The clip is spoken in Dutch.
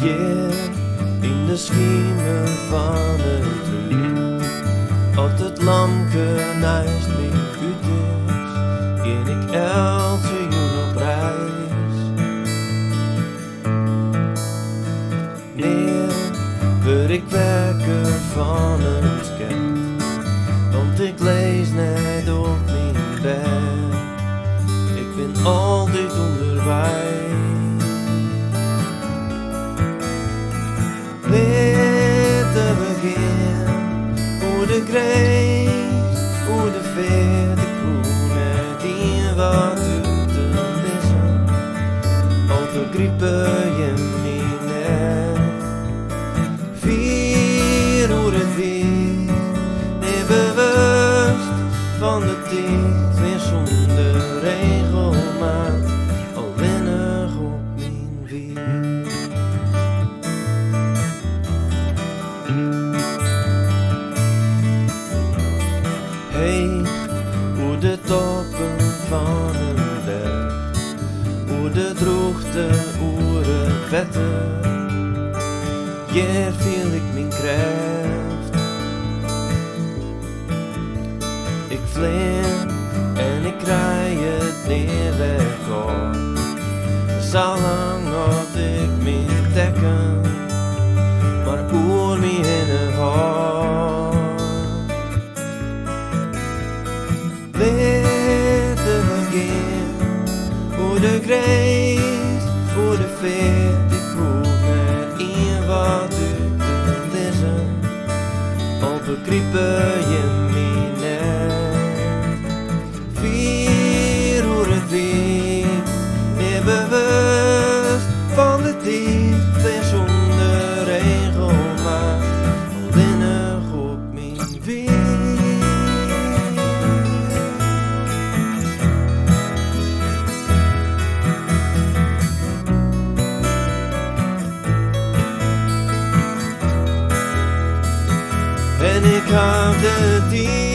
Yeah, in de schiemen van het uur, op het lampje naast me uit is, ging ik elke jongen op reis. Nee, word ik wekker van een sket, want ik lees net op mijn bed. Ik ben altijd onderwijs. Laten we gaan, hoe de grijs, hoe de verte koe met die wat uit te missen. Al begrijpen je me net. Vier hoe het weer, nee bewust van de tijd, weer zonder regelmaat, alleenig op mijn wier. Hey, hoe de toppen van een berg, hoe de droogte oeren vetten, hier viel ik mijn kracht. Ik vleer en ik rij het neer weg op, zolang had ik mijn dekken, maar oer me in het hart. Laten we gaan, hoe de grijs, hoe de vet, ik hoef met een wat uit te lezen, al begrijpen je me net. Vier hoe het weer, meer bewust van de tijd, weer zonder regelmaat, alleenig op mijn wier. En ik hou de tijd.